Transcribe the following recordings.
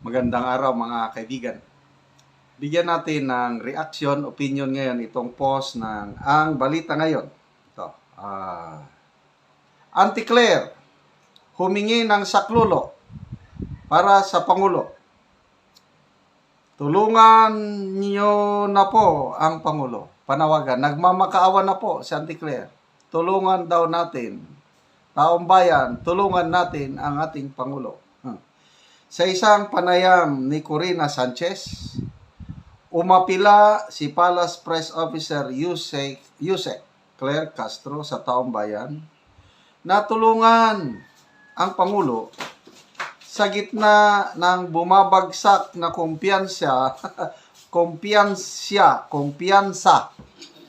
Magandang araw mga kaibigan. Bigyan natin ng reaction, opinion ngayon itong post ng Ang Balita Ngayon. Ito, Auntie Claire, humingi ng saklulo para sa Pangulo. Tulungan niyo na po ang Pangulo. Panawagan, nagmamakaawa na po si Auntie Claire. Tulungan daw natin, taong bayan, tulungan natin ang ating Pangulo. Sa isang panayam ni Corina Sanchez, umapila si Palace Press Officer Yusek Claire Castro sa taong bayan na tulungan ang Pangulo sa gitna ng bumabagsak na kumpiyansa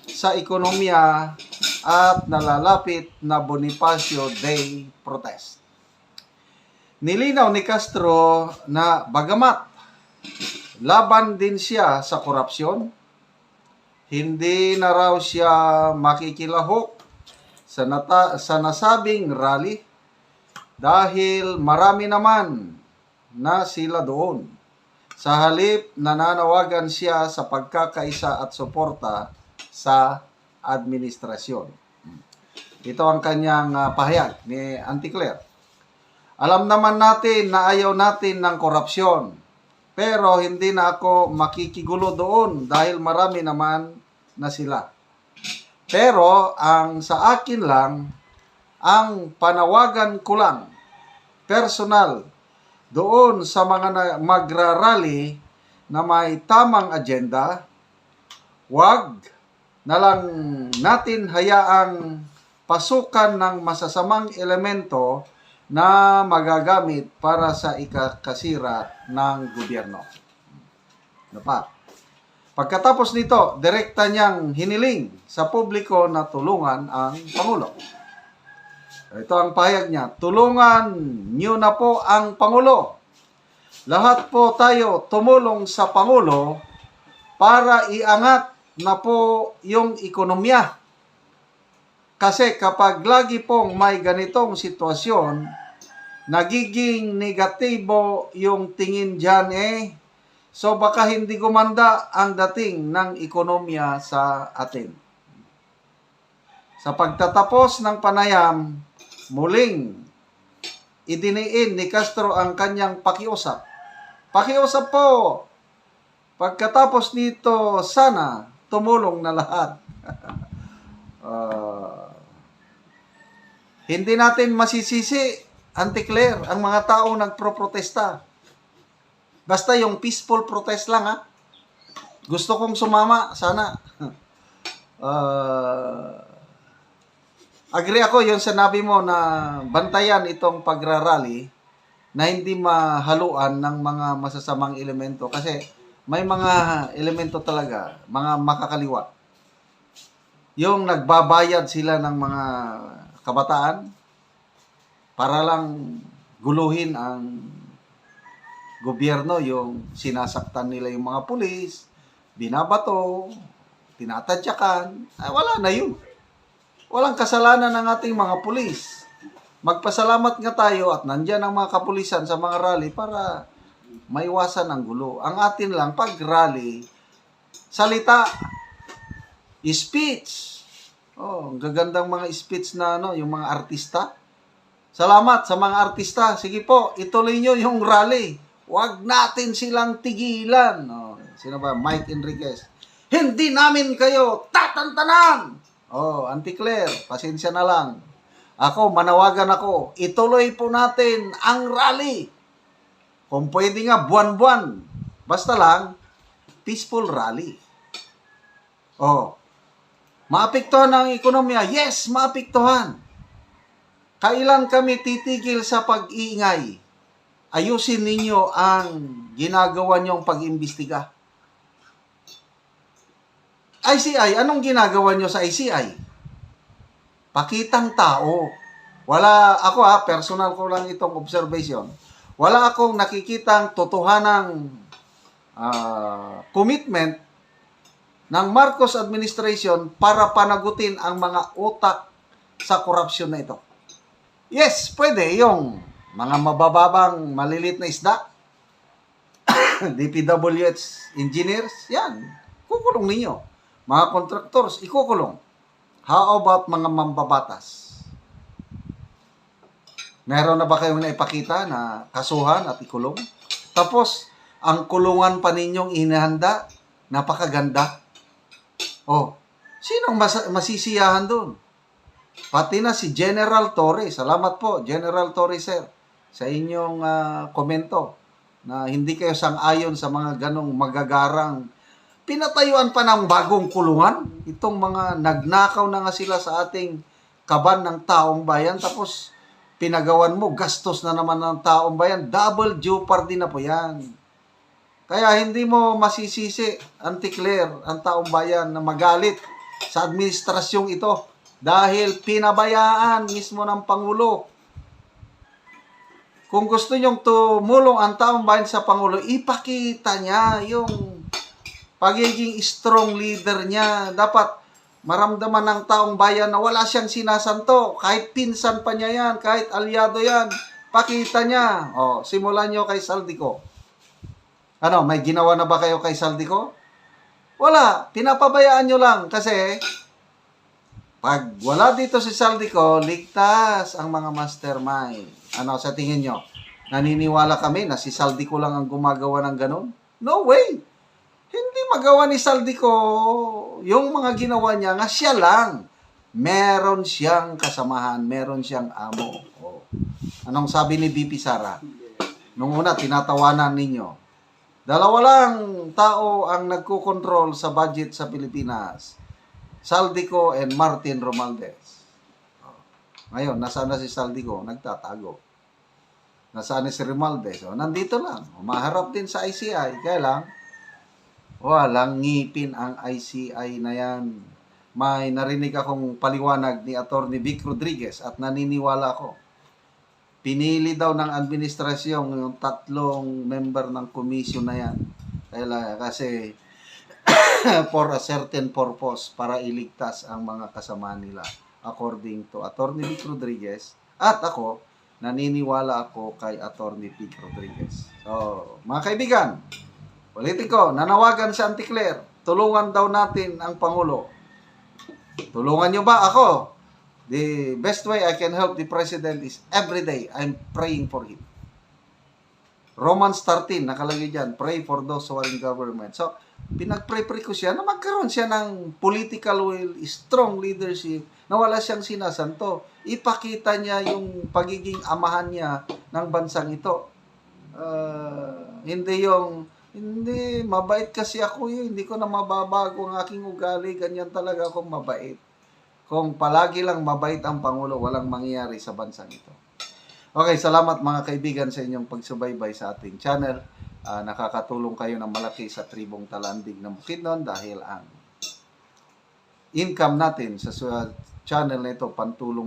sa ekonomiya at nalalapit na Bonifacio Day protest. Nilinaw ni Castro na bagamat laban din siya sa korupsyon, hindi na raw siya makikilahok sa nasabing rally dahil marami naman na sila doon. Sa halip, nananawagan siya sa pagkakaisa at suporta sa administrasyon. Ito ang kanyang pahayag ni Auntie Claire. Alam naman natin na ayaw natin ng korupsyon, pero hindi na ako makikigulo doon dahil marami naman na sila. Pero ang sa akin lang, ang panawagan ko lang, personal, doon sa mga magrarally na may tamang agenda, wag na lang natin hayaang pasukan ng masasamang elemento na magagamit para sa ikakasira ng gobyerno. Ano pa? Pagkatapos nito, direkta niyang hiniling sa publiko na tulungan ang Pangulo. Ito ang pahayag niya, tulungan niyo na po ang Pangulo. Lahat po tayo tumulong sa Pangulo para iangat na po yung ekonomiya. Kasi kapag lagi pong may ganitong sitwasyon, nagiging negatibo yung tingin dyan so baka hindi gumanda ang dating ng ekonomiya sa atin. Sa pagtatapos ng panayam, muling idiniin ni Castro ang kanyang pakiusap. Pakiusap po, pagkatapos nito sana tumulong na lahat. Hindi natin masisisi, Auntie Claire, ang mga taong nagpro-protesta. Basta yung peaceful protest lang, ha? Gusto kong sumama, sana. Agree ako yung sinabi mo na bantayan itong pagrarally na hindi mahaluan ng mga masasamang elemento. Kasi may mga elemento talaga, mga makakaliwa. Yung nagbabayad sila ng mga kabataan para lang guluhin ang gobyerno, yung sinasaktan nila yung mga pulis, binabato, tinatadyakan, ay wala na yun. Walang kasalanan ng ating mga pulis. Magpasalamat nga tayo at nandyan ang mga kapulisan sa mga rally para maiwasan ang gulo. Ang atin lang, pag rally, salita, speech. Ang gagandang mga speech na yung mga artista. Salamat sa mga artista. Sige po, ituloy nyo yung rally. Huwag natin silang tigilan. Sino ba? Mike Enriquez. Hindi namin kayo tatantanan. Auntie Claire, pasensya na lang. Ako, manawagan ako. Ituloy po natin ang rally. Kung pwede nga, buwan-buwan. Basta lang, peaceful rally. Maapektuhan ang ekonomiya? Yes, maapektuhan. Kailan kami titigil sa pag-iingay? Ayusin ninyo ang ginagawa nyong pag-imbestiga. ICI, anong ginagawa nyo sa ICI? Pakitang tao. Ako personal ko lang itong observation. Wala akong nakikitang totohanang commitment ng Marcos administration para panagutin ang mga utak sa korupsyon na ito. Yes, pwede yung mga mabababang malilit na isda. DPWH engineers, yan, kukulong ninyo. Mga contractors, ikukulong. How about mga mambabatas? Meron na ba kayong naipakita na kasuhan at ikulong? Tapos, ang kulungan pa ninyong inihanda, napakaganda. Oh, sinong masisiyahan doon? Pati na si General Torre. Salamat po, General Torre, sir, sa inyong komento na hindi kayo sang-ayon sa mga ganong magagarang pinatayuan pa ng bagong kulungan. Itong mga nagnakaw na nga sila sa ating kaban ng taong bayan, tapos pinagawan mo, gastos na naman ng taong bayan. Double jeopardy na po yan. Kaya hindi mo masisisi, Auntie Claire, ang taong bayan na magalit sa administrasyong ito dahil pinabayaan mismo ng Pangulo. Kung gusto nyong tumulong ang taong bayan sa Pangulo, ipakita niya yung pagiging strong leader niya. Dapat maramdaman ng taong bayan na wala siyang sinasanto. Kahit pinsan pa niya yan, kahit aliado yan, pakita niya. O, simulan nyo kay Saldico. Ano, may ginawa na ba kayo kay Saldico? Wala, pinapabayaan nyo lang kasi pag wala dito si Saldico, ligtas ang mga mastermind. Ano, sa tingin nyo? Naniniwala kami na si Saldico lang ang gumagawa ng ganun? No way! Hindi magawa ni Saldico yung mga ginawa niya nga siya lang. Meron siyang kasamahan, meron siyang amo. Oh. Anong sabi ni BP Sara? Nung una, tinatawanan ninyo. Dalawa lang tao ang nagkukontrol sa budget sa Pilipinas. Saldico and Martin Romualdez. Ngayon, nasaan na si Saldico? Nagtatago. Nasaan na si Romualdez? Nandito lang. Maharap din sa ICI. Kaya lang, walang ngipin ang ICI na yan. May narinig akong paliwanag ni Atty. Vic Rodriguez at naniniwala ako. Pinili daw ng administrasyon yung 3 member ng komisyon na yan. Kasi for a certain purpose para iligtas ang mga kasama nila. According to Atty. Vic Rodriguez at ako, naniniwala ako kay Atty. Vic Rodriguez. So, mga kaibigan, ulitin ko, nanawagan si Auntie Claire, tulungan daw natin ang Pangulo. Tulungan nyo ba ako? The best way I can help the President is every day I'm praying for him. Romans 13, nakalagay dyan, pray for those who are in government. So, pinag-pray-pray ko siya na magkaroon siya ng political will, strong leadership, na wala siyang sinasanto. Ipakita niya yung pagiging amahan niya ng bansang ito. Hindi, mabait kasi ako yun. Hindi ko na mababago ang aking ugali. Ganyan talaga akong mabait. Kung palagi lang mabait ang Pangulo, walang mangyayari sa bansang ito. Okay, salamat mga kaibigan sa inyong pagsubaybay sa ating channel. Nakakatulong kayo ng malaki sa tribong Talandig ng Bukidnon dahil ang income natin sa channel na ito pantulong